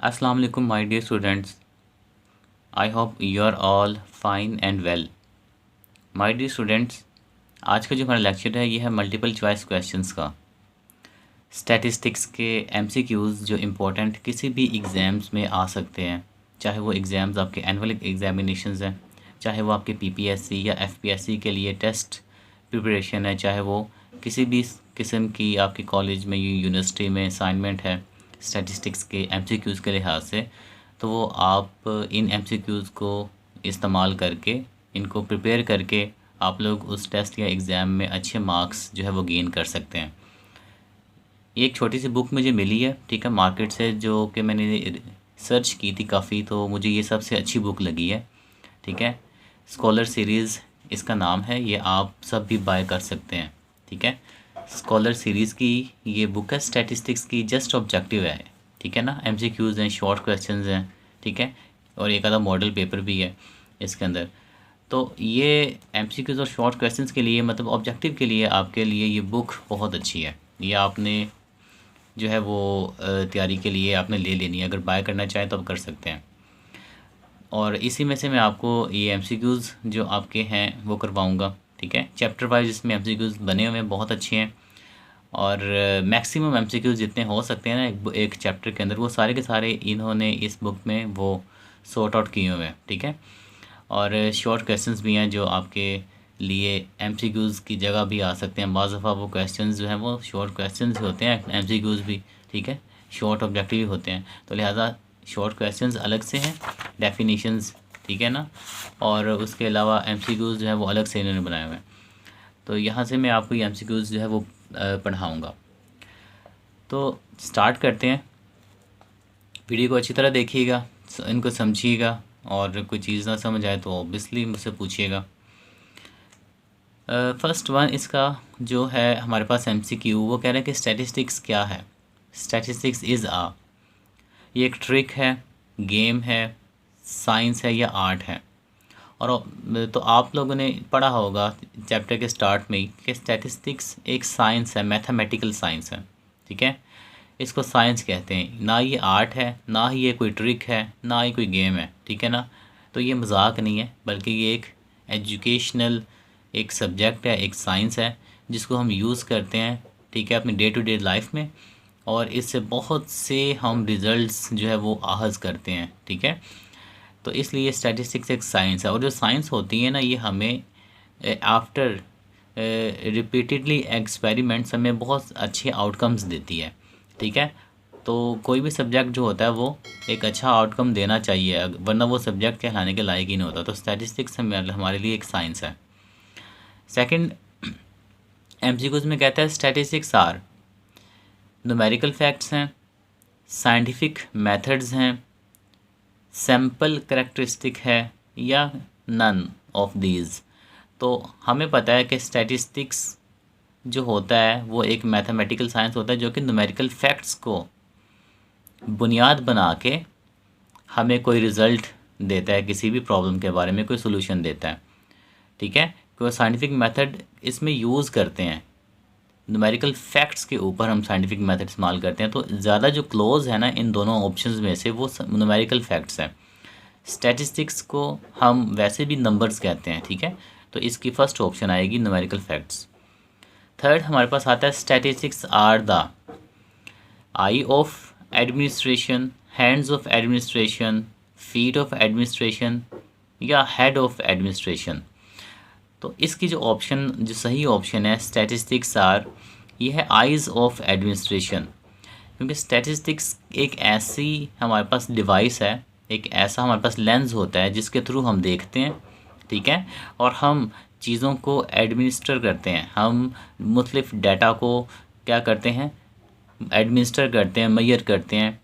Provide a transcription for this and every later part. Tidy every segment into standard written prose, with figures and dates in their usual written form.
Assalamu alaikum my dear students. I hope you are all fine and well. My dear students, आज का जो हमारा lecture है ये है मल्टीपल चॉइस क्वेश्चंस का। स्टैटिस्टिक्स के एमसीक्यूज़ जो इम्पोर्टेंट किसी भी एग्ज़ाम्स में आ सकते हैं, चाहे वो एग्ज़ाम्स आपके एनुअल एग्जामिनेशंस हैं, चाहे वो आपके पीपीएससी या एफपीएससी के लिए टेस्ट प्रिपरेशन है, चाहे वो किसी भी किस्म की आपके कॉलेज में यूनिवर्सिटी में असाइनमेंट है स्टैटिस्टिक्स के एमसीक्यूज़ के लिहाज से, तो वो आप इन एमसीक्यूज़ को इस्तेमाल करके इनको प्रिपेयर करके आप लोग उस टेस्ट या एग्ज़ाम में अच्छे मार्क्स जो है वो गेन कर सकते हैं। ये एक छोटी सी बुक मुझे मिली है, ठीक है, मार्केट से, जो कि मैंने सर्च की थी काफ़ी, तो मुझे ये सबसे अच्छी बुक लगी है, ठीक है। स्कॉलर सीरीज़ इसका नाम है, ये आप सब भी बाय कर सकते हैं, ठीक है। स्कॉलर सीरीज़ की ये बुक है, स्टैटिस्टिक्स की जस्ट ऑब्जेक्टिव है, ठीक है ना। एमसीक्यूज़ हैं, शॉर्ट क्वेश्चंस हैं, ठीक है, और एक आधा मॉडल पेपर भी है इसके अंदर। तो ये एमसीक्यूज़ और शॉर्ट क्वेश्चंस के लिए, मतलब ऑब्जेक्टिव के लिए, आपके लिए ये बुक बहुत अच्छी है। ये आपने जो है वो तैयारी के लिए आपने ले लेनी है, अगर बाय करना चाहें तो आप कर सकते हैं। और इसी में से मैं आपको ये एमसीक्यूज़ जो आपके हैं वो करवाऊँगा, ठीक है। चैप्टर वाइज इसमें एमसीक्यूज़ बने हुए हैं, बहुत अच्छे हैं, और मैक्सिमम एमसीक्यूज़ जितने हो सकते हैं ना एक चैप्टर के अंदर, वो सारे के सारे इन्होंने इस बुक में वो सॉर्ट आउट किए हुए हैं, ठीक है। और शॉर्ट क्वेश्चंस भी हैं जो आपके लिए एमसीक्यूज़ की जगह भी आ सकते हैं। बाज़ दफ़ा वो क्वेश्चंस जो हैं वो शॉर्ट क्वेश्चंस होते हैं, एमसीक्यूज़ भी, ठीक है, शॉर्ट ऑब्जेक्टिव भी होते हैं, तो लिहाजा शॉर्ट क्वेश्चंस अलग से हैं, डेफिनेशंस, ठीक है ना, और उसके अलावा एमसीक्यूज़ जो है वो अलग से इन्होंने बनाए हुए हैं। तो यहाँ से मैं आपको ये एमसीक्यूज़ जो है वो पढ़ाऊँगा। तो स्टार्ट करते हैं। वीडियो को अच्छी तरह देखिएगा, इनको समझिएगा, और कोई चीज़ ना समझ आए तो ऑब्वियसली मुझसे पूछिएगा। फर्स्ट वन इसका जो है हमारे पास एमसीक्यू, वो कह रहे हैं कि स्टैटिस्टिक्स क्या है। स्टैटिस्टिक्स इज़ ये एक ट्रिक है, गेम है, साइंस है या आर्ट है। और तो आप लोगों ने पढ़ा होगा चैप्टर के स्टार्ट में ही कि स्टैटिस्टिक्स एक साइंस है, मैथमेटिकल साइंस है, ठीक है। इसको साइंस कहते हैं, ना ये आर्ट है, ना ही ये कोई ट्रिक है, ना ही कोई गेम है, ठीक है ना। तो ये मजाक नहीं है, बल्कि ये एक एजुकेशनल एक सब्जेक्ट है, एक साइंस है, जिसको हम यूज़ करते हैं, ठीक है, अपनी डे टू डे लाइफ में, और इससे बहुत से हम रिज़ल्ट्स जो है वो आहज़ करते हैं, ठीक है। तो इसलिए स्टैटिस्टिक्स एक साइंस है, और जो साइंस होती है ना, ये हमें आफ्टर रिपीटेडली एक्सपेरिमेंट्स हमें बहुत अच्छे आउटकम्स देती है, ठीक है। तो कोई भी सब्जेक्ट जो होता है वो एक अच्छा आउटकम देना चाहिए, वरना वो सब्जेक्ट कहलाने के लायक ही नहीं होता। तो स्टैटिस्टिक्स हमारे लिए एक साइंस है। सेकंड एमसीक्यूज़ में कहता है स्टैटिस्टिक्स आर न्यूमेरिकल फैक्ट्स हैं, साइंटिफिक मेथड्स हैं, सैम्पल करेक्टरिस्टिक है, या नन ऑफ दीज। तो हमें पता है कि स्टैटिस्टिक्स जो होता है वो एक मैथमेटिकल साइंस होता है, जो कि न्यूमेरिकल फैक्ट्स को बुनियाद बना के हमें कोई रिज़ल्ट देता है, किसी भी प्रॉब्लम के बारे में कोई सोल्यूशन देता है, ठीक है। कोई साइंटिफिक मेथड इसमें यूज़ करते हैं, न्यूमेरिकल फैक्ट्स के ऊपर हम साइंटिफिक मेथड इस्तेमाल करते हैं। तो ज़्यादा जो क्लोज है ना इन दोनों ऑप्शंस में से, वो न्यूमेरिकल फैक्ट्स है। स्टैटिस्टिक्स को हम वैसे भी नंबर्स कहते हैं, ठीक है। तो इसकी फ़र्स्ट ऑप्शन आएगी न्यूमेरिकल फैक्ट्स। थर्ड हमारे पास आता है statistics are the eye of administration, hands of administration, feet of administration, या हेड ऑफ एडमिनिस्ट्रेशन। तो इसकी जो ऑप्शन, जो सही ऑप्शन है स्टैटिस्टिक्स आर, ये है आइज़ ऑफ एडमिनिस्ट्रेशन। क्योंकि स्टैटिस्टिक्स एक ऐसी हमारे पास डिवाइस है, एक ऐसा हमारे पास लेंस होता है जिसके थ्रू हम देखते हैं, ठीक है, और हम चीज़ों को एडमिनिस्टर करते हैं, हम मुख्तलिफ डाटा को क्या करते हैं, एडमिनिस्टर करते हैं, मेजर करते हैं।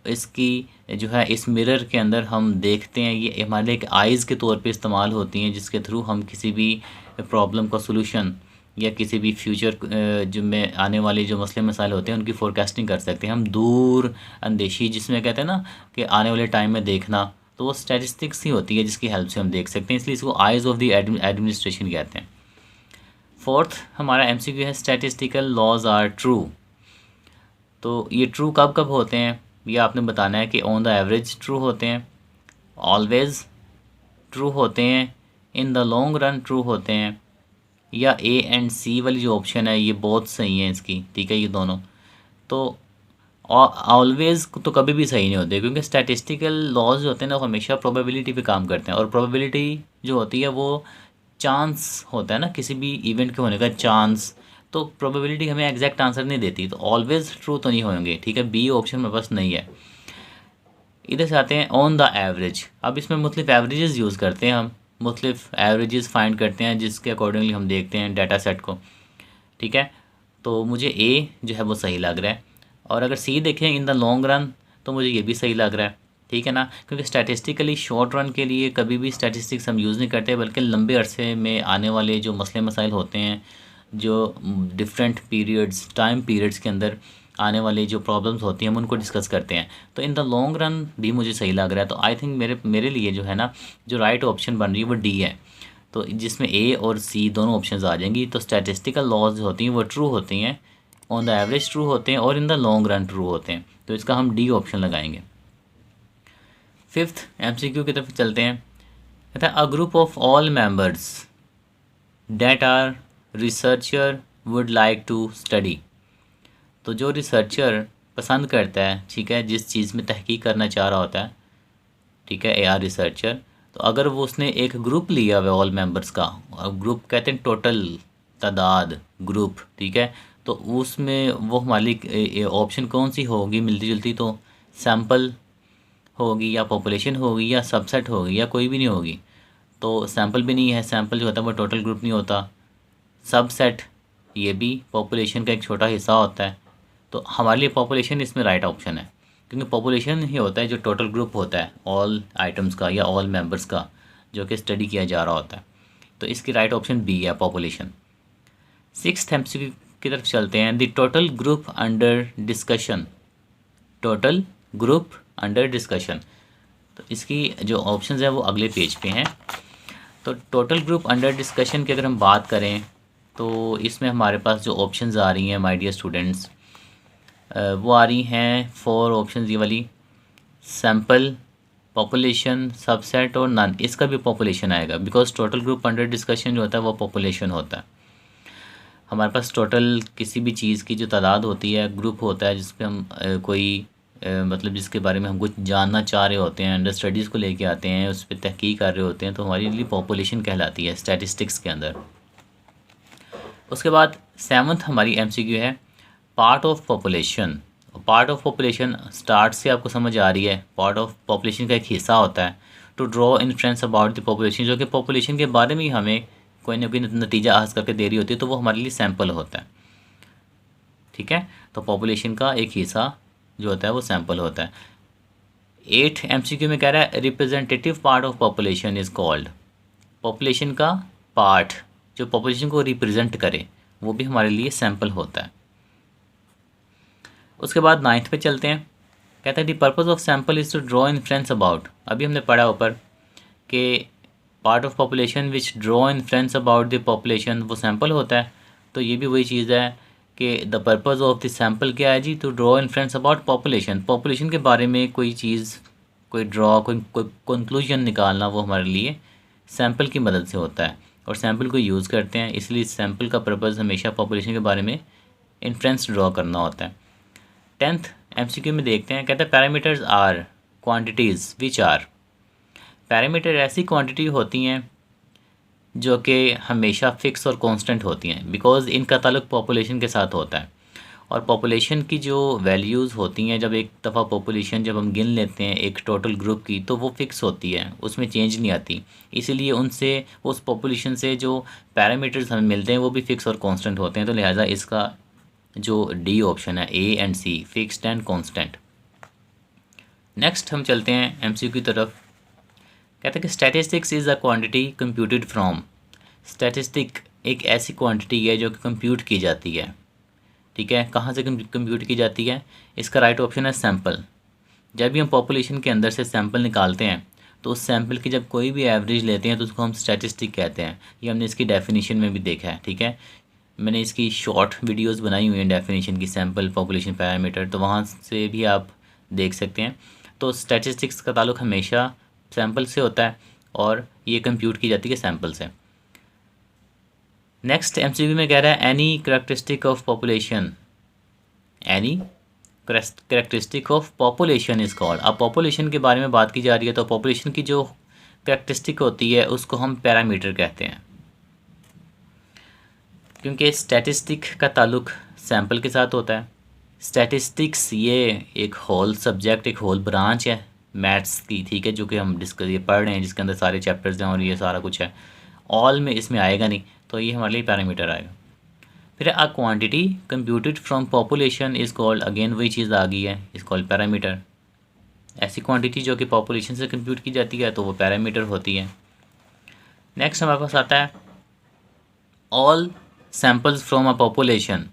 इसकी जो है इस मिरर के अंदर हम देखते हैं, ये हमारे एक आइज़ के तौर पे इस्तेमाल होती हैं, जिसके थ्रू हम किसी भी प्रॉब्लम का सलूशन या किसी भी फ्यूचर जो में आने वाले जो मसले मसाइल होते हैं उनकी फोरकास्टिंग कर सकते हैं हम। दूर अंदेशी जिसमें कहते हैं ना कि आने वाले टाइम में देखना, तो वो स्टैटिस्टिक्स ही होती है जिसकी हेल्प से हम देख सकते हैं, इसलिए इसको आइज़ ऑफ द एडमिनिस्ट्रेशन कहते हैं। फोर्थ हमारा एमसीक्यू है स्टैटिस्टिकल लॉज आर ट्रू। तो ये ट्रू कब कब होते हैं, ये आपने बताना है कि ऑन द एवरेज ट्रू होते हैं, ऑलवेज ट्रू होते हैं, इन द लॉन्ग रन ट्रू होते हैं, या ए एंड सी वाली जो ऑप्शन है ये बहुत सही है इसकी, ठीक है, ये दोनों। तो ऑलवेज तो कभी भी सही नहीं होते, क्योंकि स्टैटिस्टिकल लॉज जो होते हैं ना वो हमेशा प्रोबेबिलिटी पे काम करते हैं, और प्रोबेबिलिटी जो होती है वो चांस होता है ना, किसी भी इवेंट के होने का चांस, तो प्रोबेबिलिटी हमें एग्जैक्ट आंसर नहीं देती, तो ऑलवेज ट्रू तो नहीं होंगे, ठीक है, बी ऑप्शन मेरे पास नहीं है। इधर से आते हैं ऑन द एवरेज। अब इसमें मुख्तलिफ एवरेजेस यूज़ करते हैं, हम मुख्तलिफ एवरेजेस फाइंड करते हैं जिसके अकॉर्डिंगली हम देखते हैं डाटा सेट को, ठीक है। तो मुझे ए जो है वो सही लग रहा है, और अगर सी देखें इन द लॉन्ग रन तो मुझे ये भी सही लग रहा है, ठीक है ना, क्योंकि स्टैटिस्टिकली शॉर्ट रन के लिए कभी भी स्टैटिस्टिक्स हम यूज़ नहीं करते, बल्कि लंबे अरसे में आने वाले जो मसले मसाइल होते हैं, जो डिफरेंट पीरियड्स टाइम पीरियड्स के अंदर आने वाली जो प्रॉब्लम्स होती हैं हम उनको डिस्कस करते हैं। तो इन द लॉन्ग रन भी मुझे सही लग रहा है, तो आई थिंक मेरे मेरे लिए जो है ना जो राइट ऑप्शन बन रही है वो डी है, तो जिसमें ए और सी दोनों ऑप्शंस आ जाएंगी। तो स्टैटिस्टिकल लॉज होती हैं वो ट्रू होती हैं, ऑन द एवरेज ट्रू होते हैं, और in the long run true होते हैं, तो इसका हम डी ऑप्शन लगाएंगे। फिफ्थ एमसीक्यू की तरफ चलते हैं। कहता है a group of all members that are researcher would like to study. तो जो रिसर्चर पसंद करता है, ठीक है, जिस चीज़ में तहकीक करना चाह रहा होता है, ठीक है, ए आर रिसर्चर, तो अगर वो उसने एक ग्रुप लिया हुआ ऑल मेंबर्स का, और ग्रुप कहते हैं टोटल तादाद ग्रुप, ठीक है, तो उसमें वो हमारी ऑप्शन कौन सी होगी मिलती जुलती, तो सैम्पल होगी, या पॉपुलेशन होगी, या सबसेट होगी, या कोई भी नहीं होगी। तो सैम्पल भी नहीं है, सैम्पल जो होता है वो टोटल ग्रुप नहीं होता। सबसेट ये भी पॉपुलेशन का एक छोटा हिस्सा होता है, तो हमारे लिए पॉपुलेशन इसमें राइट ऑप्शन है, क्योंकि पॉपुलेशन ही होता है जो टोटल ग्रुप होता है ऑल आइटम्स का या ऑल मेंबर्स का, जो कि स्टडी किया जा रहा होता है। तो इसकी राइट ऑप्शन बी है, पॉपुलेशन। सिक्स्थ एमसीक्यू की तरफ चलते हैं। The total group under discussion, total group under discussion, तो इसकी जो ऑप्शंस है वो अगले पेज पे हैं। तो टोटल ग्रुप अंडर डिस्कशन की अगर हम बात करें तो इसमें हमारे पास जो ऑप्शंस आ रही हैं माय डियर स्टूडेंट्स, वो आ रही हैं 4 ऑप्शंस ये वाली, सैम्पल, पॉपुलेशन, सबसेट और नन। इसका भी पॉपुलेशन आएगा, because total group under discussion जो होता है वो पॉपुलेशन होता है। हमारे पास टोटल किसी भी चीज़ की जो तादाद होती है, ग्रुप होता है जिस पे हम मतलब जिसके बारे में हम कुछ जानना चाह रहे होते हैं, अंडर स्टडीज़ को लेके आते हैं, उस पर तहकीक कर रहे होते हैं, तो हमारे लिए पॉपुलेशन कहलाती है स्टैटिस्टिक्स के अंदर। उसके बाद 7th हमारी एमसीक्यू है part of population. Part of population start से आपको समझ आ रही है, पार्ट ऑफ पॉपुलेशन का एक हिस्सा होता है। To draw inference about the population, जो कि पॉपुलेशन के बारे में ही हमें कोई ना कोई नतीजा हासिल करके दे रही होती है, तो वो हमारे लिए सैम्पल होता है, ठीक है। तो पॉपुलेशन का एक हिस्सा जो होता है वो सैम्पल होता है। 8 एमसीक्यू में कह रहा है representative part of population is called. Population का पार्ट जो पॉपुलेशन को रिप्रेजेंट करे वो भी हमारे लिए सैम्पल होता है। उसके बाद 9th पे चलते हैं। कहता है the purpose of sample is to draw inference about. अभी हमने पढ़ा ऊपर कि part of population which draw inference about the population वो सैम्पल होता है, तो ये भी वही चीज़ है कि the purpose of the sample क्या है जी, to draw inference about population. Population के बारे में कोई चीज़, कोई ड्रॉ, कोई कंक्लूजन निकालना वो हमारे लिए सैम्पल की मदद से होता है, और सैम्पल को यूज़ करते हैं, इसलिए सैम्पल का पर्पज़ हमेशा पॉपुलेशन के बारे में इन्फ्रेंस ड्रॉ करना होता है। 10th एमसीक्यू में देखते हैं। कहते हैं parameters are quantities which are. Parameter ऐसी क्वांटिटी होती हैं जो कि हमेशा फ़िक्स और कांस्टेंट होती हैं, बिकॉज़ इनका ताल्लुक पॉपुलेशन के साथ होता है, और पॉपुलेशन की जो वैल्यूज़ होती हैं, जब एक दफ़ा पॉपुलेशन जब हम गिन लेते हैं एक टोटल ग्रुप की, तो वो फ़िक्स होती है, उसमें चेंज नहीं आती। इसीलिए उनसे, उस पॉपुलेशन से जो पैरामीटर्स हमें मिलते हैं वो भी फ़िक्स और कांस्टेंट होते हैं, तो लिहाजा इसका जो डी ऑप्शन है A and C, fixed and constant. Next हम चलते हैं एमसीक्यू की तरफ। कहते हैं कि statistics is a quantity computed from. Statistic एक ऐसी क्वांटिटी है जो कि कंप्यूट की जाती है, ठीक है, कहाँ से कंप्यूट की जाती है। इसका राइट ऑप्शन है सैम्पल। जब भी हम पॉपुलेशन के अंदर से सैम्पल निकालते हैं तो उस सैम्पल की जब कोई भी एवरेज लेते हैं तो उसको हम स्टैटिस्टिक कहते हैं। ये हमने इसकी डेफिनेशन में भी देखा है, ठीक है, मैंने इसकी शॉर्ट वीडियोस बनाई हुई हैं डेफिनेशन की, सैम्पल, पॉपुलेशन, पैरामीटर, तो वहाँ से भी आप देख सकते हैं। तो स्टैटिस्टिक्स का ताल्लुक हमेशा सैम्पल से होता है और ये कंप्यूट की जाती है सैम्पल से। नेक्स्ट एमसीक्यू में कह रहा है any characteristic of population, any characteristic of population is called. अब पॉपुलेशन के बारे में बात की जा रही है तो पॉपुलेशन की जो करेक्टरिस्टिक होती है उसको हम पैरामीटर कहते हैं, क्योंकि स्टैटिस्टिक का ताल्लुक सैम्पल के साथ होता है। स्टैटिस्टिक्स ये एक होल सब्जेक्ट, एक होल ब्रांच है मैथ्स की, ठीक है, जो कि हम ये पढ़ रहे हैं, जिसके अंदर सारे चैप्टर्स हैं और ये सारा कुछ है। ऑल में इसमें आएगा नहीं, तो ये हमारे लिए पैरामीटर आएगा। फिर अ quantity computed from population is called, again वही चीज़ आ गई है, इज़ कॉल्ड पैरामीटर। ऐसी क्वांटिटी जो कि पॉपुलेशन से कंप्यूट की जाती है तो वो पैरामीटर होती है। नेक्स्ट हमारे पास आता है all samples from a population.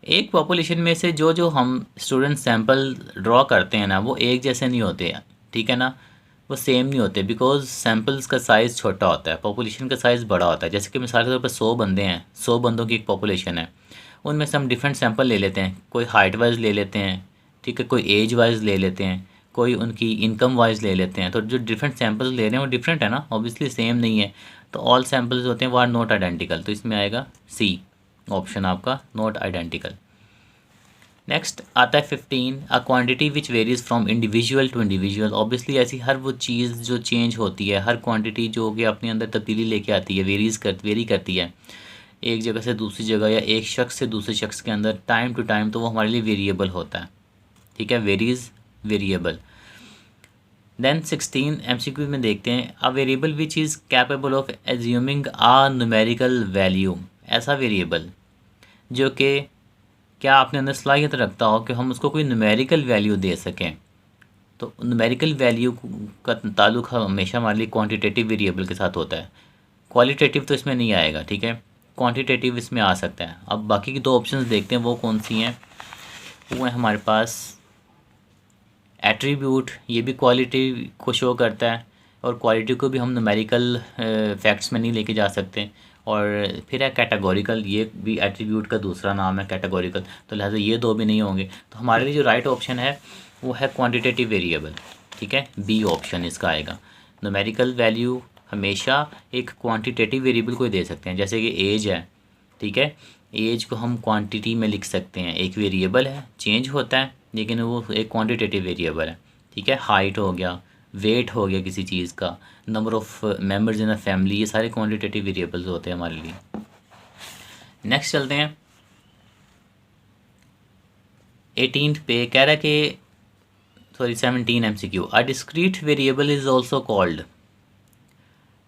एक पॉपुलेशन में से जो जो हम स्टूडेंट सैम्पल ड्रॉ करते हैं ना, वो एक जैसे नहीं होते हैं, ठीक है ना, वो सेम नहीं होते, बिकॉज सैम्पल्स का साइज़ छोटा होता है, पॉपुलेशन का साइज़ बड़ा होता है। जैसे कि मिसाल के तौर पर 100 बंदे हैं, 100 बंदों की एक पॉपुलेशन है, उनमें से हम डिफरेंट सैंपल ले लेते हैं, कोई हाइट वाइज ले लेते हैं, ठीक है, कोई एज वाइज ले लेते हैं, कोई उनकी इनकम वाइज ले लेते हैं। तो जो डिफरेंट सैंपल्स ले रहे हैं वो डिफरेंट है ना, ऑब्वियसली सेम नहीं है। तो ऑल सैंपल्स होते हैं वो आर नॉट आइडेंटिकल, तो इसमें आएगा सी ऑप्शन आपका, नॉट आइडेंटिकल। नेक्स्ट आता है 15 a quantity which varies from individual to individual. Obviously ऐसी हर वो चीज़ जो चेंज होती है, हर क्वांटिटी जो कि अपने अंदर तब्दीली लेके आती है, वेरी करती है एक जगह से दूसरी जगह या एक शख्स से दूसरे शख्स के अंदर टाइम टू टाइम, तो वो हमारे लिए वेरिएबल होता है, ठीक है, वेरीज़ वेरिएबल। देन 16 एमसीक्यू में देखते हैं a variable which is capable of assuming a numerical value. ऐसा वेरिएबल जो कि क्या अपने अंदर सलाहियत रखता हो कि हम उसको कोई न्यूमेरिकल वैल्यू दे सकें। तो न्यूमेरिकल वैल्यू का ताल्लुक हमेशा हमारे लिए क्वांटिटेटिव वेरिएबल के साथ होता है, क्वालिटेटिव तो इसमें नहीं आएगा, ठीक है, क्वांटिटेटिव इसमें आ सकता है। अब बाकी की दो ऑप्शंस देखते हैं वो कौन सी हैं। वो है हमारे पास एट्रीब्यूट, ये भी क्वालिटी को शो करता है और क्वालिटी को भी हम न्यूमेरिकल फैक्ट्स में नहीं लेके जा सकते। और फिर है कैटेगोरिकल, ये भी एट्रीब्यूट का दूसरा नाम है कैटेगोरिकल, तो लिहाजा ये दो भी नहीं होंगे। तो हमारे लिए जो राइट ऑप्शन है वो है क्वांटिटेटिव वेरिएबल, ठीक है, बी ऑप्शन इसका आएगा। न्यूमेरिकल वैल्यू हमेशा एक क्वांटिटेटिव वेरिएबल को ही दे सकते हैं, जैसे कि एज है, ठीक है, एज को हम क्वांटिटी में लिख सकते हैं, एक वेरिएबल है, चेंज होता है लेकिन वो एक क्वांटिटेटिव वेरिएबल है, ठीक है। हाइट हो गया, वेट हो गया किसी चीज़ का, number of members in a family, ये सारे क्वांटिटेटिव वेरिएबल्स होते हैं हमारे लिए। नेक्स्ट चलते हैं 18 पे, कह रहा है कि 17 MCQ a discrete variable is also called.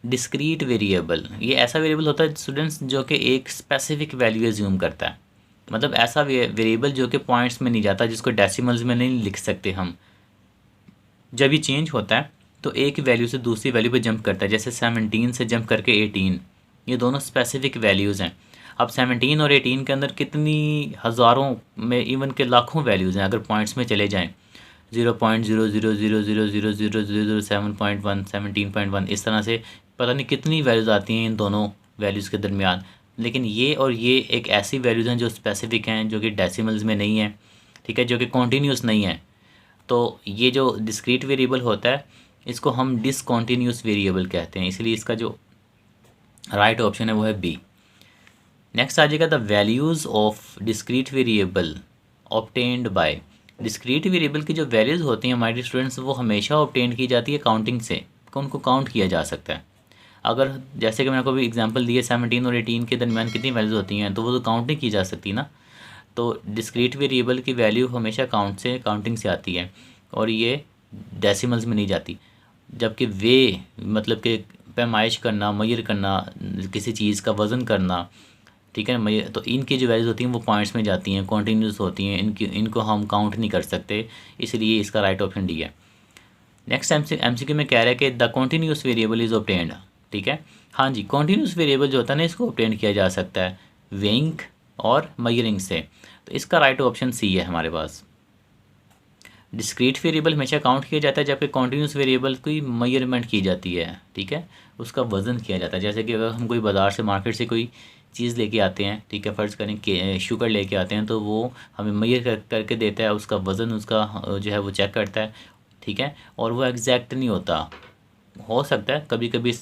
Discrete variable ये ऐसा वेरिएबल होता है स्टूडेंट्स जो कि एक स्पेसिफिक वैल्यू एज्यूम करता है, मतलब ऐसा वेरिएबल जो कि पॉइंट्स में नहीं जाता, जिसको डेसिमल्स में नहीं लिख सकते हम। जब ये चेंज होता है तो एक वैल्यू से दूसरी वैल्यू पे जंप करता है, जैसे 17 से जंप करके 18, ये दोनों स्पेसिफिक वैल्यूज़ हैं। अब 17 और 18 के अंदर कितनी हज़ारों में, इवन के लाखों वैल्यूज़ हैं, अगर पॉइंट्स में चले जाएँ 0.00000007.1 17.1 इस तरह से पता नहीं कितनी वैल्यूज़ आती हैं इन दोनों वैल्यूज़ के दरमियान। लेकिन ये और ये एक ऐसी वैल्यूज़ हैं जो स्पेसिफिक हैं, जो कि डेसिमल्स में नहीं है, ठीक है, जो कि कॉन्टीन्यूस नहीं है। तो ये जो डिस्क्रीट वेरिएबल होता है इसको हम डिसकॉन्टीन्यूस वेरिएबल कहते हैं, इसलिए इसका जो राइट ऑप्शन है वो है बी। नेक्स्ट आ जाएगा the values of discrete variable obtained by. Discrete variable की जो वैल्यूज़ होती हैं हमारे स्टूडेंट्स, वो हमेशा ऑब्टेन की जाती है काउंटिंग से, उनको काउंट किया जा सकता है। अगर जैसे कि मैंने आपको भी एग्जांपल दिए 17 और 18 के दरमियान कितनी वैल्यूज़ होती हैं, तो वो तो काउंट नहीं की जा सकती ना। तो डिस्क्रीट वेरिएबल की वैल्यू हमेशा काउंटिंग से आती है और ये डेसिमल्स में नहीं जाती। जबकि वे मतलब कि पैमाइश करना, मेजर करना, किसी चीज़ का वज़न करना, ठीक है, तो इनकी जो वैल्यूज़ होती हैं वो पॉइंट्स में जाती हैं, कॉन्टीन्यूस होती हैं, इनको हम काउंट नहीं कर सकते, इसलिए इसका राइट ऑप्शन डी है। नेक्स्ट एमसीक्यू में कह रहा है कि the continuous variable is obtained, ठीक है, हाँ जी, कॉन्टीन्यूस वेरिएबल जो होता है ना इसको ऑब्टेन किया जा सकता है वेइंग और मेजरिंग से, तो इसका राइट ऑप्शन सी है हमारे पास। डिस्क्रीट वेरिएबल हमेशा काउंट किया जाता है, जबकि कॉन्टीन्यूस वेरिएबल की मेजरमेंट की जाती है, ठीक है, उसका वज़न किया जाता है। जैसे कि अगर हम कोई बाज़ार से, मार्केट से कोई चीज़ लेके आते हैं, ठीक है, फ़र्ज़ करें कि शुगर लेके आते हैं, तो वो हमें मेजर करके देता है, उसका वज़न उसका जो है वो चेक करता है, ठीक है, और वो एग्जैक्ट नहीं होता। हो सकता है कभी कभी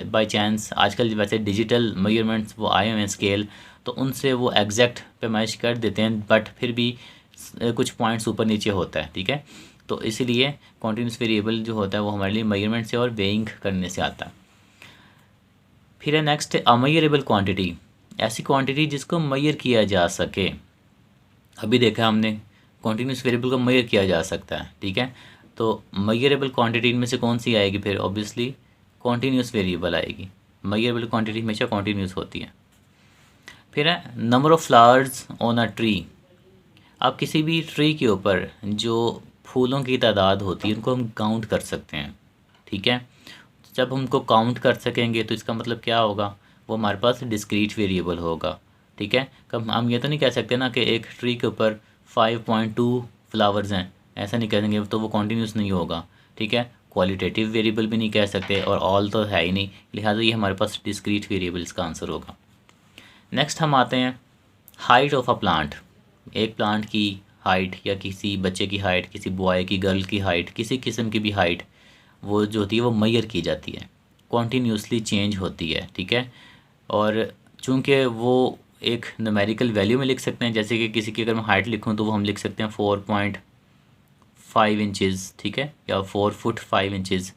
बाई चांस, आजकल वैसे डिजिटल मेजरमेंट्स वो आए हुए हैं स्केल, तो उनसे वो एग्जैक्ट पैमाइश कर देते हैं, बट फिर भी कुछ पॉइंट्स ऊपर नीचे होता है, ठीक है। तो इसीलिए कॉन्टीन्यूस वेरिएबल जो होता है वो हमारे लिए मेजरमेंट से और वेइंग करने से आता है। फिर है नेक्स्ट अमेजरेबल क्वांटिटी, ऐसी क्वांटिटी जिसको मेजर किया जा सके। अभी देखा हमने कॉन्टीन्यूस वेरिएबल को मेजर किया जा सकता है, ठीक है। तो मेजरेबल क्वांटिटी इनमें से कौन सी आएगी? फिर ऑब्वियसली कॉन्टीन्यूस वेरिएबल आएगी। मेजरेबल क्वांटिटी हमेशा कॉन्टीन्यूस होती है। फिर है number of flowers on a tree. अब किसी भी ट्री के ऊपर जो फूलों की तादाद होती है उनको हम काउंट कर सकते हैं, ठीक है। जब हमको काउंट कर सकेंगे तो इसका मतलब क्या होगा? वो हमारे पास डिस्क्रीट वेरिएबल होगा, ठीक है। कब हम ये तो नहीं कह सकते ना कि एक ट्री के ऊपर 5.2 फ्लावर्स हैं, ऐसा नहीं कहेंगे तो वो कॉन्टीन्यूस नहीं होगा, ठीक है। क्वालिटेटिव वेरिएबल भी नहीं कह सकते और ऑल तो है ही नहीं, लिहाजा ये हमारे पास डिस्क्रीट वेरिएबल इसका आंसर होगा। नेक्स्ट हम आते हैं हाइट ऑफ अ प्लांट। एक प्लांट की हाइट या किसी बच्चे की हाइट, किसी बॉय की, गर्ल की हाइट, किसी किस्म की भी हाइट वो जो होती है वो मेजर की जाती है, कॉन्टीन्यूसली चेंज होती है, ठीक है। और चूंकि वो एक न्यूमेरिकल वैल्यू में लिख सकते हैं, जैसे कि किसी की अगर मैं हाइट लिखूं तो वो हम लिख सकते हैं 4.5 इंचज़, ठीक है, या 4 फुट 5 इंचज़।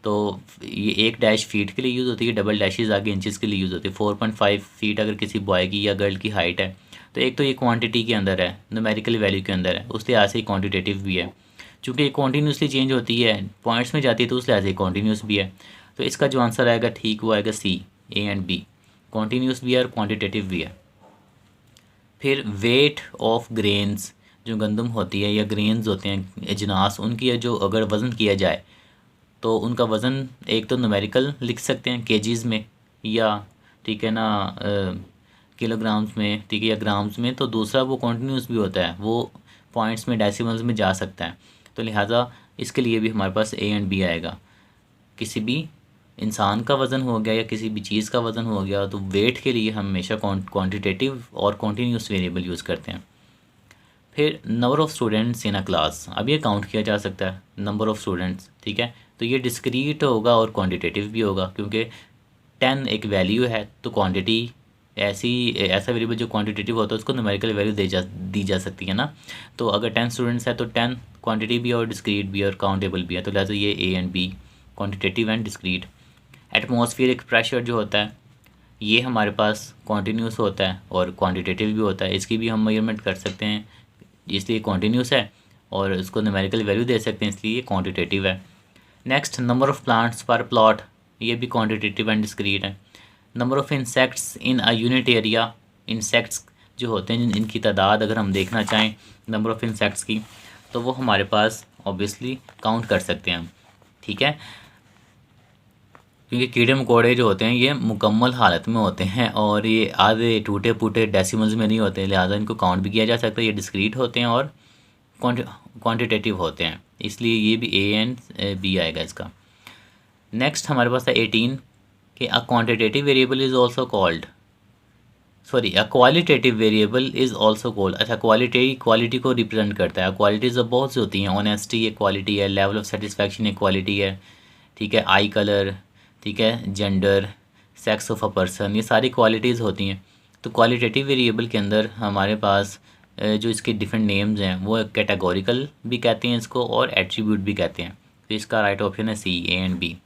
तो ये एक डैश फीट के लिए यूज़ होती है, डबल डैशेज़ आगे इंचज़ के लिए यूज़ होती है। 4.5 फीट अगर किसी बॉय की या गर्ल की हाइट है तो एक तो ये क्वांटिटी के अंदर है, न्यूमेरिकल वैल्यू के अंदर है, उस लिहाज से क्वांटिटेटिव भी है। चूँकि ये कॉन्टीन्यूसली चेंज होती है, पॉइंट्स में जाती है, तो उस लिहाज से कॉन्टीन्यूस भी है। तो इसका जो आंसर आएगा ठीक वो आएगा सी, ए एंड बी, कॉन्टीन्यूस भी है और क्वांटिटेटिव भी है। फिर वेट ऑफ ग्रेन्स, जो गंदम होती है या ग्रेन्स होते हैं अजनास, उनकी जो अगर वज़न किया जाए तो उनका वज़न एक तो न्यूमेरिकल लिख सकते हैं केजीज़ में, या ठीक है ना किलोग्राम्स में, ठीक है, या ग्राम्स में। तो दूसरा वो कॉन्टीन्यूस भी होता है, वो पॉइंट्स में, डेसिमल्स में जा सकता है। तो लिहाजा इसके लिए भी हमारे पास ए एंड बी आएगा। किसी भी इंसान का वज़न हो गया या किसी भी चीज़ का वज़न हो गया तो वेट के लिए हम हमेशा क्वांटिटेटिव और कॉन्टीन्यूस वेरिएबल यूज़ करते हैं। फिर number of students in a class, अब ये काउंट किया जा सकता है नंबर ऑफ़ स्टूडेंट्स, ठीक है। तो ये डिस्क्रीट होगा और क्वांटिटेटिव भी होगा, क्योंकि 10 एक वैल्यू है तो क्वांटिटी ऐसा वेरिएबल जो क्वांटिटेटिव होता है उसको न्यूमेरिकल वैल्यू दी जा सकती है ना। तो अगर 10 स्टूडेंट्स है तो 10 क्वांटिटी भी और डिस्क्रीट भी और काउंटेबल भी है, तो लिहाजा ये A and B, quantitative and discrete. Atmospheric pressure जो होता है ये हमारे पास कॉन्टीन्यूस होता है और क्वांटिटेटिव भी होता है, इसकी भी हम मेजरमेंट कर सकते हैं, इसलिए कॉन्टीन्यूस है, और इसको न्यूमेरिकल वैल्यू दे सकते हैं, इसलिए ये क्वांटिटेटिव है। नेक्स्ट नंबर ऑफ़ प्लांट्स पर प्लॉट, ये भी क्वांटिटेटिव एंड डिस्क्रीट है। Number of insects in a unit area, insects जो होते हैं इनकी तादाद अगर हम देखना चाहें नंबर ऑफ़ इंसेक्ट्स की, तो वो हमारे पास ऑब्वियसली काउंट कर सकते हैं हम, ठीक है। क्योंकि कीड़े मकोड़े जो होते हैं ये मुकम्मल हालत में होते हैं और ये आधे टूटे फूटे डेसिमल्स में नहीं होते, लिहाजा इनको काउंट भी किया जा सकता है। ये डिस्क्रीट होते हैं और क्वांटिटेटिव होते हैं, इसलिए ये भी ए एंड बी आएगा इसका। नेक्स्ट हमारे पास है 18 कि a quantitative variable is also called, sorry, a qualitative variable is also called. अच्छा, क्वालिटी को रिप्रेजेंट करता है। क्वालिटीज़ अब बहुत सी होती हैं, ऑनेस्टी एक क्वालिटी है, लेवल ऑफ सेटिस्फैक्शन एक क्वालिटी है, ठीक है, आई कलर, ठीक है, gender, sex of a person, ये सारी क्वालिटीज़ होती हैं। तो क्वालिटेटिव वेरिएबल के अंदर हमारे पास जो इसके डिफरेंट नेम्स हैं वो कैटेगोरिकल भी कहते हैं इसको और एट्रीब्यूट भी कहते हैं। तो इसका राइट ऑप्शन है सी, ए एंड बी।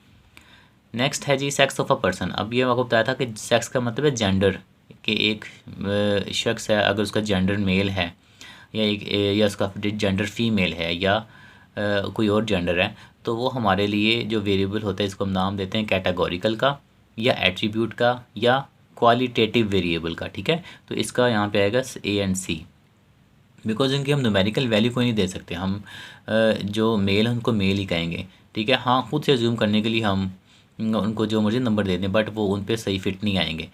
नेक्स्ट है जी सेक्स ऑफ अ पर्सन। अब ये आपको बताया था कि सेक्स का मतलब है जेंडर, कि एक शख्स है अगर उसका जेंडर मेल है या उसका जेंडर फीमेल है या कोई और जेंडर है, तो वो हमारे लिए जो वेरिएबल होता है इसको हम नाम देते हैं कैटेगोरिकल का या एट्रीब्यूट का या क्वालिटेटिव वेरिएबल का, ठीक है। तो इसका यहाँ पे आएगा ए एंड सी, बिकॉज इनकी हम न्यूमेरिकल वैल्यू कोई नहीं दे सकते, हम जो मेल है उनको मेल ही कहेंगे, ठीक है। हाँ, खुद से अज्यूम करने के लिए हम उनको जो मुझे नंबर दे दें, बट वो उन पे सही फिट नहीं आएंगे।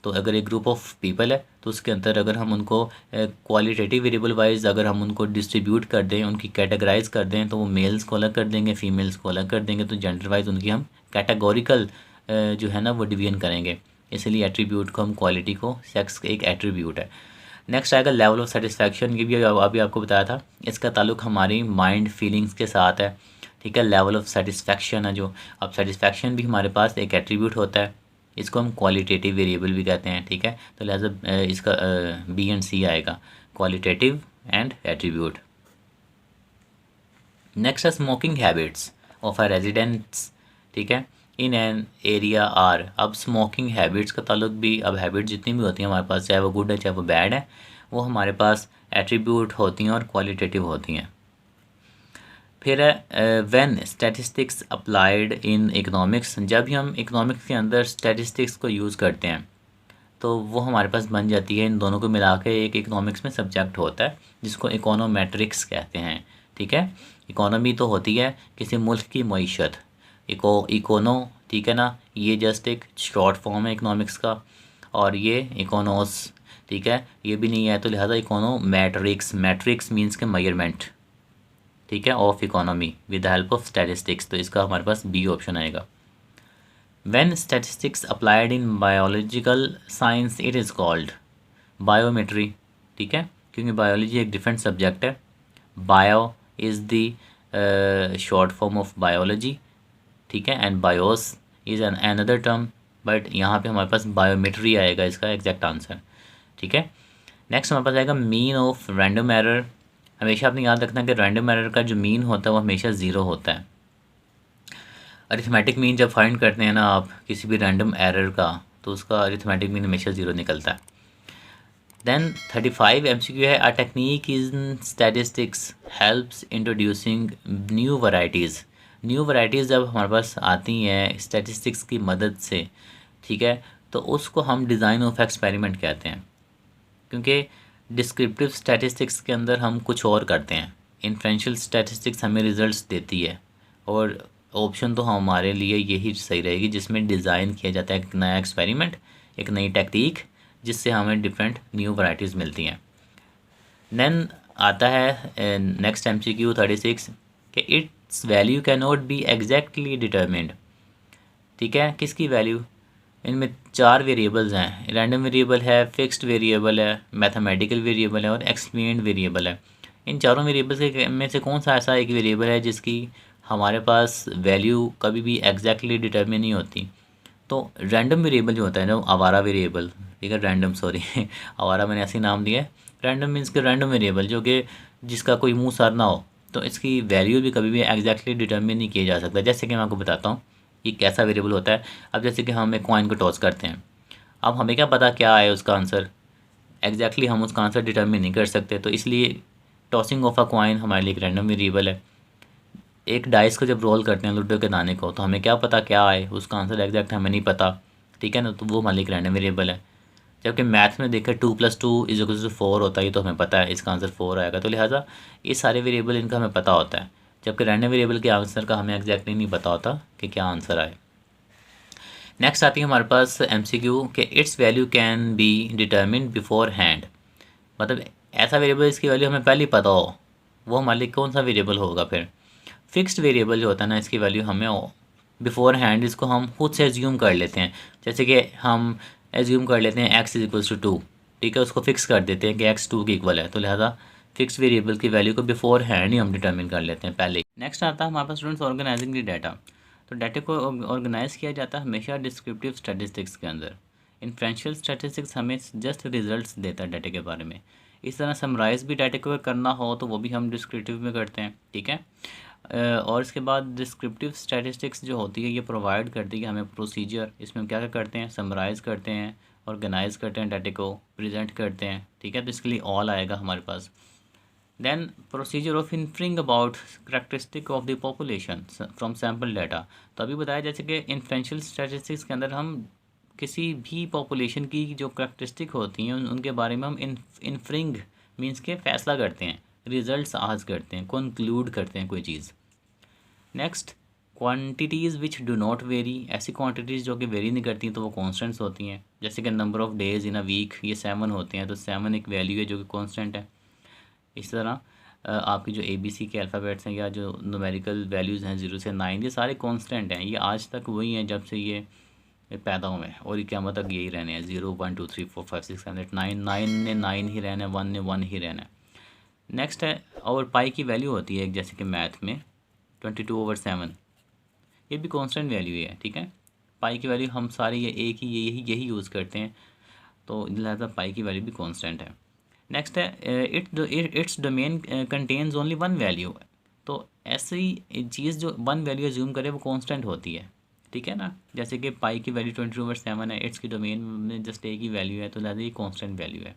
तो अगर एक ग्रुप ऑफ पीपल है तो उसके अंदर अगर हम उनको क्वालिटेटिव वेरिएबल वाइज अगर हम उनको डिस्ट्रीब्यूट कर दें, उनकी कैटेगराइज कर दें, तो वो मेल्स को अलग कर देंगे, फीमेल्स को अलग कर देंगे, तो जेंडर वाइज उनकी हम कैटेगोरिकल जो है ना वो डिवीजन करेंगे। इसलिए एट्रीब्यूट को हम क्वालिटी को सेक्स एक एट्रीब्यूट है। नेक्स्ट आएगा लेवल ऑफ सेटिस्फैक्शन। ये भी अभी आपको बताया था, इसका ताल्लुक हमारी माइंड फीलिंग्स के साथ है। ठीक है, लेवल ऑफ सेटिस्फैक्शन है जो, अब सेटिस्फैक्शन भी हमारे पास एक एट्रीब्यूट होता है, इसको हम क्वालिटेटिव वेरिएबल भी कहते हैं। ठीक है, तो लिहाजा इसका बी एंड सी आएगा, क्वालिटेटिव एंड एट्रीब्यूट। नेक्स्ट है smoking habits of a residents. ठीक है, इन एन एरिया आर। अब स्मोकिंग हैबिट्स का ताल्लुक भी, अब हैबिट जितनी भी होती हैं हमारे पास, चाहे वो गुड है चाहे वो बैड है, वो हमारे पास एट्रीब्यूट होती हैं और क्वालिटेटिव होती हैं। फिर है when statistics applied in economics. जब भी हम इकोनॉमिक्स के अंदर स्टैटिस्टिक्स को यूज़ करते हैं तो वो हमारे पास बन जाती है, इन दोनों को मिला के एक इकोनॉमिक्स में सब्जेक्ट होता है जिसको इकोनोमेट्रिक्स कहते हैं। ठीक है, इकोनॉमी तो होती है किसी मुल्क की मईशत, इकोनो, ठीक है ना, ये जस्ट एक शॉर्ट फॉर्म है इकोनॉमिक्स का, और ये इकोनोस, ठीक है, ये भी नहीं है, तो लिहाजा इकोनोमेट्रिक्स, मैट्रिक्स मीन्स के मेजरमेंट, ठीक है, of economy with the help of statistics, तो इसका हमारे पास बी ऑप्शन आएगा। When statistics applied in biological science it is called biometry. ठीक है, क्योंकि बायोलॉजी एक डिफरेंट सब्जेक्ट है, bio is the short form of biology, ठीक है, and BIOS is an another term, but यहाँ पे हमारे पास बायोमेट्री आएगा इसका एग्जैक्ट आंसर। ठीक है, नेक्स्ट हमारे पास आएगा मीन ऑफ रैंडम एरर। हमेशा आपने याद रखना कि रैंडम एरर का जो मीन होता है वो हमेशा ज़ीरो होता है। अरिथमेटिक मीन जब फाइंड करते हैं ना आप किसी भी रैंडम एरर का, तो उसका अरिथमेटिक मीन हमेशा ज़ीरो निकलता है। देन 35 MCQ है, a technique in statistics helps introducing new varieties. New varieties जब हमारे पास आती हैं स्टैटिस्टिक्स की मदद से, ठीक है, तो उसको हम डिज़ाइन ऑफ एक्सपेरिमेंट कहते हैं, क्योंकि डिस्क्रिप्टिव स्टैटिस्टिक्स के अंदर हम कुछ और करते हैं, इन्फ्रेंशियल स्टैटिस्टिक्स हमें रिजल्ट्स देती है, और ऑप्शन तो हमारे लिए यही सही रहेगी जिसमें डिज़ाइन किया जाता है एक नया एक्सपेरिमेंट, एक नई टेक्निक, जिससे हमें डिफरेंट न्यू वैरायटीज़ मिलती हैं। देन आता है नेक्स्ट MCQ 36 कि it's value can not be exactly determined. ठीक है, किसकी वैल्यू, इनमें 4 वेरिएबल्स हैं, रैंडम वेरिएबल है, फिक्स्ड वेरिएबल है, मैथमेटिकल वेरिएबल है और एक्सप्लेन्ड वेरिएबल है। इन चारों वेरिएबल्स के में से कौन सा ऐसा एक वेरिएबल है जिसकी हमारे पास वैल्यू कभी भी एग्जैक्टली डिटर्मिन नहीं होती? तो रैंडम वेरिएबल जो होता है ना, आवारा वेरिएबल, ठीक है, रैंडम, सॉरी आवारा मैंने ऐसे ही नाम दिया है, रैंडम मीन्स के रैंडम वेरिएबल जो कि जिसका कोई मुँह सर ना हो, तो इसकी वैल्यू भी कभी भी एग्जैक्टली डिटर्मिन नहीं किया जा सकता। जैसे कि मैं आपको बताता हूँ ये कैसा वेरिएबल होता है। अब जैसे कि हम एक कॉइन को टॉस करते हैं, अब हमें क्या पता क्या आए उसका आंसर, एग्जैक्टली हम उसका आंसर डिटर्मिन नहीं कर सकते, तो इसलिए टॉसिंग ऑफ अ कॉइन हमारे लिए एक रैंडम वेरिएबल है। एक डाइस को जब रोल करते हैं लूडो के दाने को, तो हमें क्या पता क्या आए, उसका आंसर एग्जैक्ट हमें नहीं पता, ठीक है ना, तो वो हमारे लिए एक रैंडम वेरिएबल है। जबकि मैथ में देखें 2+2=4 होता है, तो हमें पता है इसका आंसर 4 आएगा, तो लिहाजा ये सारे वेरिएबल इनका हमें पता होता है, जबकि रैंडम वेरिएबल के आंसर का हमें एग्जैक्टली नहीं पता होता कि क्या आंसर आए। नेक्स्ट आती है हमारे पास MCQ कि it's value can be determine before hand. मतलब ऐसा वेरिएबल इसकी वैल्यू हमें पहले ही पता हो, वो हमारे लिए कौन सा वेरिएबल होगा? फिर फिक्स्ड वेरिएबल जो होता है ना, इसकी वैल्यू हमें बिफोर हैंड, इसको हम खुद से एज्यूम कर लेते हैं। जैसे कि हम एज्यूम कर लेते हैं x=2, ठीक है, उसको फिक्स कर देते हैं कि x 2 के इक्वल है, तो लिहाजा फिक्स वेरिएबल की वैल्यू को बिफोर हैंड ही हम डिटर्मिन कर लेते हैं पहले। नेक्स्ट आता है हमारे पास स्टूडेंट्स ऑर्गेनाइजिंग द डाटा। तो डाटा को ऑर्गेनाइज किया जाता है हमेशा डिस्क्रिप्टिव स्टैटिस्टिक्स के अंदर। इन्फ्रेंशियल स्टैटिस्टिक्स हमें जस्ट रिजल्ट्स देता है डाटा के बारे में। इस तरह समराइज़ भी डाटा को करना हो तो वो भी हम डिस्क्रिप्टिव में करते हैं, ठीक है। और इसके बाद डिस्क्रिप्टिव स्टैटिस्टिक्स जो होती है ये प्रोवाइड करती है हमें प्रोसीजर, इसमें हम क्या क्या करते हैं, समराइज़ करते हैं, ऑर्गेनाइज करते हैं, डाटा को प्रेजेंट करते हैं, ठीक है, तो इसके लिए ऑल आएगा हमारे पास। Then procedure of inferring about characteristic of the population from sample data. तो अभी बताया जैसे कि इन्फ्रेंशियल स्टैटिस्टिक्स के अंदर हम किसी भी पॉपुलेशन की जो करेक्टरिस्टिक होती हैं उनके बारे में हम इन्फ्रिंग मीन्स के फैसला करते हैं, रिजल्ट्स आज करते हैं, कंक्लूड करते हैं कोई चीज़। Next quantities which do not vary. ऐसी क्वांटिटीज़ जो कि वेरी नहीं करती तो वो कॉन्स्टेंट्स होती हैं, जैसे कि number of days in a week, ये 7 होते हैं, तो 7 एक वैल्यू है जो कि कॉन्स्टेंट है। इस तरह आपकी जो ABC के अल्फ़ाबेट्स हैं या जो न्यूमेरिकल वैल्यूज़ हैं 0 से 9, ये सारे कांस्टेंट हैं, ये आज तक वही हैं जब से ये पैदा हुए हैं और ये क़यामत तक यही रहने हैं। 0 1 2 3 4 5 6 7 8 9, 9 ने 9 ही रहना है, 1 ने 1 ही रहना है। नेक्स्ट है, और पाई की वैल्यू होती है जैसे कि मैथ में 22/7, ये भी कांस्टेंट वैल्यू है, ठीक है। पाई की वैल्यू हम सारे ये एक ही यही यूज़ करते हैं, तो लिहाजा पाई की वैल्यू भी कांस्टेंट है। नेक्स्ट है, its domain contains only one value, तो ऐसी चीज़ जो वन वैल्यू एज्यूम करे वो कांस्टेंट होती है, ठीक है ना। जैसे कि पाई की वैल्यू 22/7 है, इट्स की डोमेन में जस्ट एक ही वैल्यू है, तो लिहाजा ये कांस्टेंट वैल्यू है,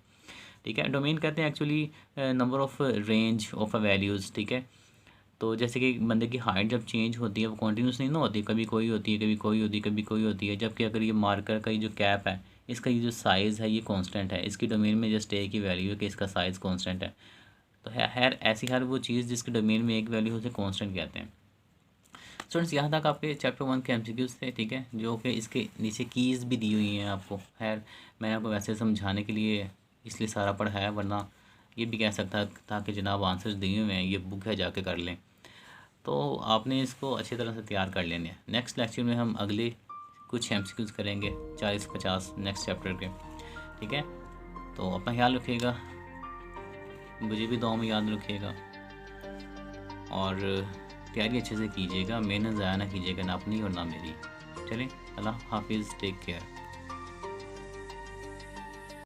ठीक है। डोमेन कहते हैं actually number of range of values, ठीक है। तो जैसे कि बंदे की हाइट जब चेंज होती है वो कॉन्टीन्यूस नहीं ना होती, कभी कोई होती है, कभी कोई होती है, कभी कोई होती है। जबकि अगर ये मार्कर का ये जो कैप है, इसका ये जो साइज़ है ये कांस्टेंट है, इसकी डोमेन में जस्ट एक ही वैल्यू है कि इसका साइज़ कांस्टेंट है। तो हर ऐसी हर वो चीज़ जिसकी डोमेन में एक वैल्यू हो उसे कांस्टेंट कहते हैं। स्टूडेंट्स, यहाँ तक आपके चैप्टर 1 के एमसीक्यूज़ थे, ठीक है, जो कि इसके नीचे कीज़ भी दी हुई हैं आपको। खैर मैंने आपको वैसे समझाने के लिए इसलिए सारा पढ़ाया, वरना ये भी कह सकता था कि जनाब आंसर्स दिए हुए हैं, ये बुक है जाके कर लें। तो आपने इसको अच्छी तरह से तैयार कर लेने हैं। नेक्स्ट लेक्चर में हम अगले कुछ एमसीक्यूज़ करेंगे 40-50 नेक्स्ट चैप्टर के, ठीक है। तो अपना ख्याल रखिएगा, मुझे भी दुआ में याद रखिएगा, और तैयारी अच्छे से कीजिएगा, मेहनत ज़ाया ना कीजिएगा, ना अपनी और ना मेरी। चलें, अल्लाह हाफिज़, टेक केयर।